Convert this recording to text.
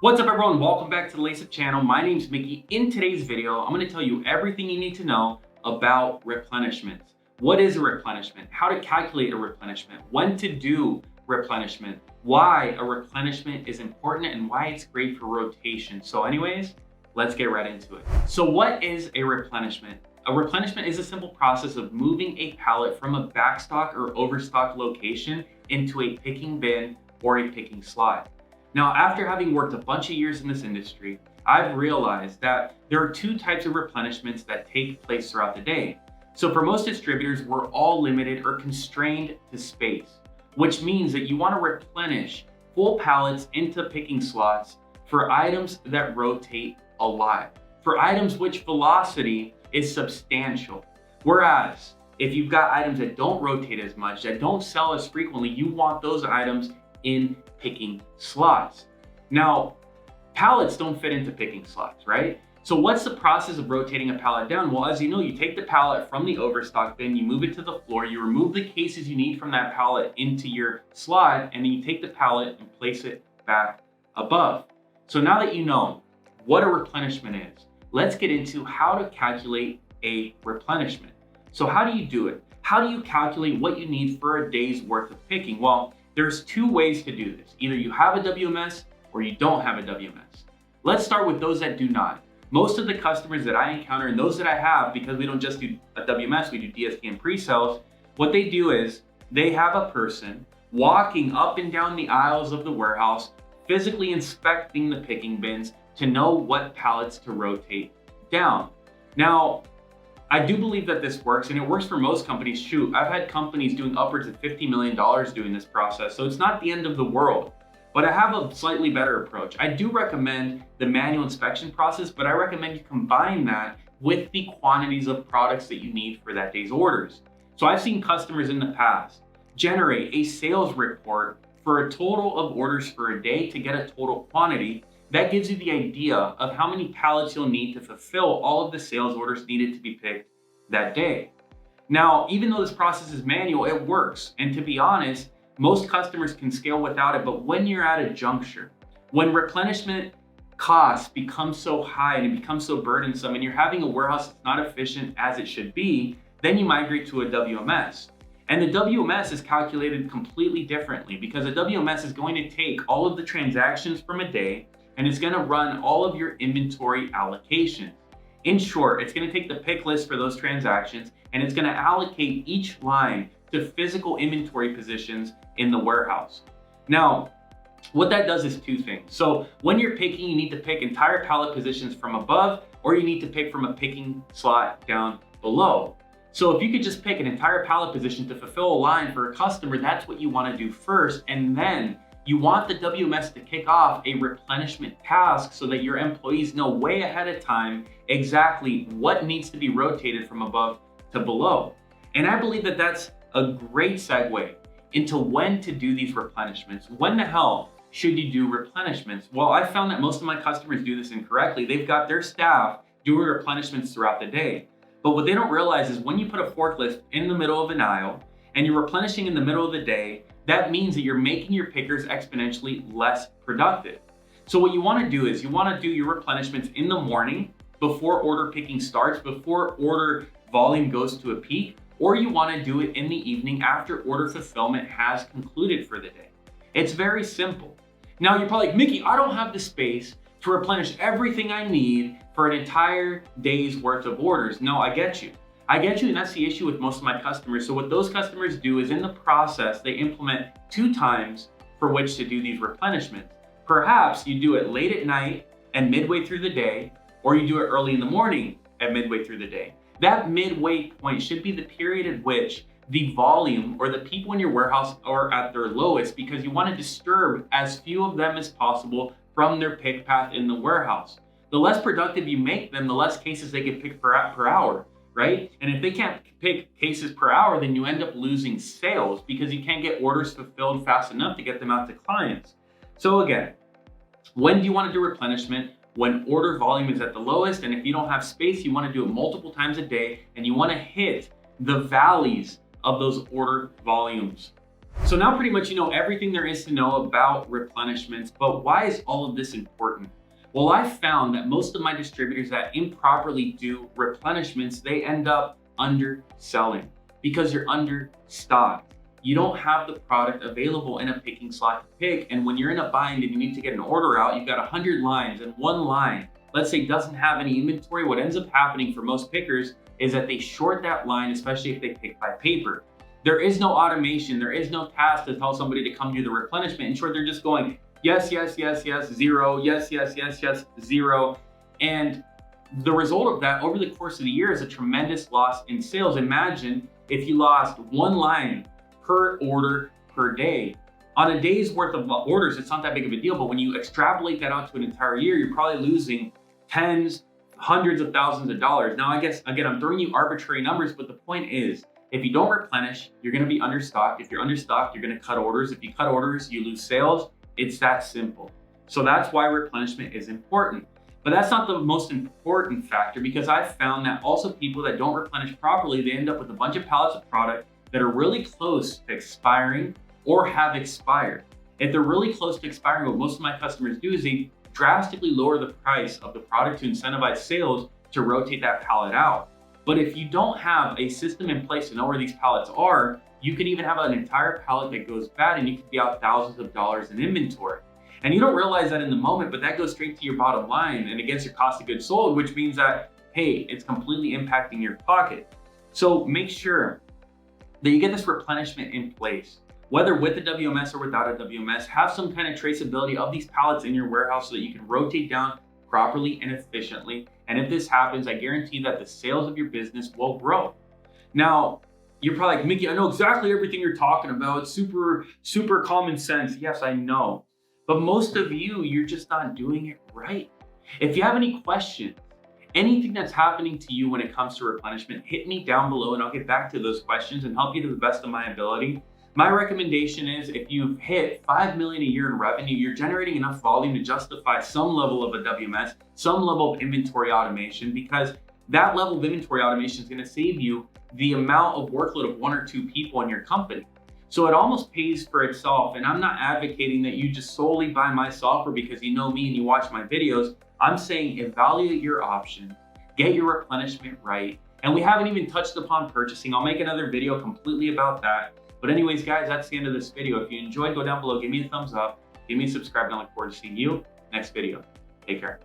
What's up everyone, welcome back to the Lace Up channel. My name's Mickey. In today's video, I'm going to tell you everything you need to know about replenishments. What is a replenishment? How to calculate a replenishment? When to do replenishment? Why a replenishment is important and why it's great for rotation. So anyways, let's get right into it. So what is a replenishment? A replenishment is a simple process of moving a pallet from a backstock or overstock location into a picking bin or a picking slot. Now, after having worked a bunch of years in this industry, I've realized that there are two types of replenishments that take place throughout the day. So for most distributors, we're all limited or constrained to space, which means that you want to replenish full pallets into picking slots for items that rotate a lot, for items which velocity is substantial. Whereas if you've got items that don't rotate as much, that don't sell as frequently, you want those items in picking slots. Now, pallets don't fit into picking slots, right? So what's the process of rotating a pallet down? Well, as you know, you take the pallet from the overstock bin, you move it to the floor, you remove the cases you need from that pallet into your slot, and then you take the pallet and place it back above. So now that you know what a replenishment is, let's get into how to calculate a replenishment. So how do you do it? How do you calculate what you need for a day's worth of picking? Well, there's two ways to do this. Either you have a WMS or you don't have a WMS. Let's start with those that do not. Most of the customers that I encounter and those that I have, because we don't just do a WMS, we do DSP and pre-sales, what they do is they have a person walking up and down the aisles of the warehouse, physically inspecting the picking bins to know what pallets to rotate down. Now, I do believe that this works, and it works for most companies. Shoot, I've had companies doing upwards of $50 million doing this process, so it's not the end of the world. But I have a slightly better approach. I do recommend the manual inspection process, but I recommend you combine that with the quantities of products that you need for that day's orders. So I've seen customers in the past generate a sales report for a total of orders for a day to get a total quantity. That gives you the idea of how many pallets you'll need to fulfill all of the sales orders needed to be picked that day. Now, even though this process is manual, it works. And to be honest, most customers can scale without it. But when you're at a juncture, when replenishment costs become so high and it becomes so burdensome and you're having a warehouse that's not efficient as it should be, then you migrate to a WMS. And the WMS is calculated completely differently because a WMS is going to take all of the transactions from a day and it's gonna run all of your inventory allocations. In short, it's gonna take the pick list for those transactions and it's gonna allocate each line to physical inventory positions in the warehouse. Now, what that does is two things. So when you're picking, you need to pick entire pallet positions from above, or you need to pick from a picking slot down below. So if you could just pick an entire pallet position to fulfill a line for a customer, that's what you wanna do first. And then you want the WMS to kick off a replenishment task so that your employees know way ahead of time exactly what needs to be rotated from above to below. And I believe that that's a great segue into when to do these replenishments. When the hell should you do replenishments? Well, I found that most of my customers do this incorrectly. They've got their staff doing replenishments throughout the day. But what they don't realize is when you put a forklift in the middle of an aisle and you're replenishing in the middle of the day, that means that you're making your pickers exponentially less productive. So what you want to do is you want to do your replenishments in the morning before order picking starts, before order volume goes to a peak, or you want to do it in the evening after order fulfillment has concluded for the day. It's very simple. Now you're probably like, Mickey, I don't have the space to replenish everything I need for an entire day's worth of orders. No, I get you. And that's the issue with most of my customers. So what those customers do is in the process, they implement two times for which to do these replenishments. Perhaps you do it late at night and midway through the day, or you do it early in the morning and midway through the day. That midway point should be the period at which the volume or the people in your warehouse are at their lowest because you want to disturb as few of them as possible from their pick path in the warehouse. The less productive you make them, the less cases they can pick per hour. Right? And if they can't pick cases per hour, then you end up losing sales because you can't get orders fulfilled fast enough to get them out to clients. So again, when do you want to do replenishment? When order volume is at the lowest, and if you don't have space, you want to do it multiple times a day, and you want to hit the valleys of those order volumes. So now pretty much you know everything there is to know about replenishments, but why is all of this important? Well, I found that most of my distributors that improperly do replenishments, they end up underselling because you're understocked. You don't have the product available in a picking slot to pick. And when you're in a bind and you need to get an order out, you've got 100 lines and one line, let's say, doesn't have any inventory. What ends up happening for most pickers is that they short that line, especially if they pick by paper. There is no automation. There is no task to tell somebody to come do the replenishment. In short, they're just going, yes, yes, yes, yes, zero, yes, yes, yes, yes, zero. And the result of that over the course of the year is a tremendous loss in sales. Imagine if you lost one line per order per day. On a day's worth of orders, it's not that big of a deal, but when you extrapolate that out to an entire year, you're probably losing tens, hundreds of thousands of dollars. Now, I guess, again, I'm throwing you arbitrary numbers, but the point is, if you don't replenish, you're gonna be understocked. If you're understocked, you're gonna cut orders. If you cut orders, you lose sales. It's that simple. So that's why replenishment is important. But that's not the most important factor, because I've found that also people that don't replenish properly, they end up with a bunch of pallets of product that are really close to expiring or have expired. If they're really close to expiring, what most of my customers do is they drastically lower the price of the product to incentivize sales to rotate that pallet out. But if you don't have a system in place to know where these pallets are, you can even have an entire pallet that goes bad and you could be out thousands of dollars in inventory. And you don't realize that in the moment, but that goes straight to your bottom line and against your cost of goods sold, which means that, hey, it's completely impacting your pocket. So make sure that you get this replenishment in place. Whether with a WMS or without a WMS, have some kind of traceability of these pallets in your warehouse so that you can rotate down properly and efficiently. And if this happens, I guarantee that the sales of your business will grow. Now, you're probably like, Mickey, I know exactly everything you're talking about. It's super common sense. Yes, I know. But most of you, you're just not doing it right. If you have any questions, anything that's happening to you when it comes to replenishment, hit me down below and I'll get back to those questions and help you to the best of my ability. My recommendation is if you've hit 5 million a year in revenue, you're generating enough volume to justify some level of a WMS, some level of inventory automation, because that level of inventory automation is going to save you the amount of workload of 1 or 2 people in your company. So it almost pays for itself. And I'm not advocating that you just solely buy my software because you know me and you watch my videos. I'm saying evaluate your options, get your replenishment right. And we haven't even touched upon purchasing. I'll make another video completely about that. But anyways, guys, that's the end of this video. If you enjoyed, go down below, give me a thumbs up, give me a subscribe, and I look forward to seeing you next video. Take care.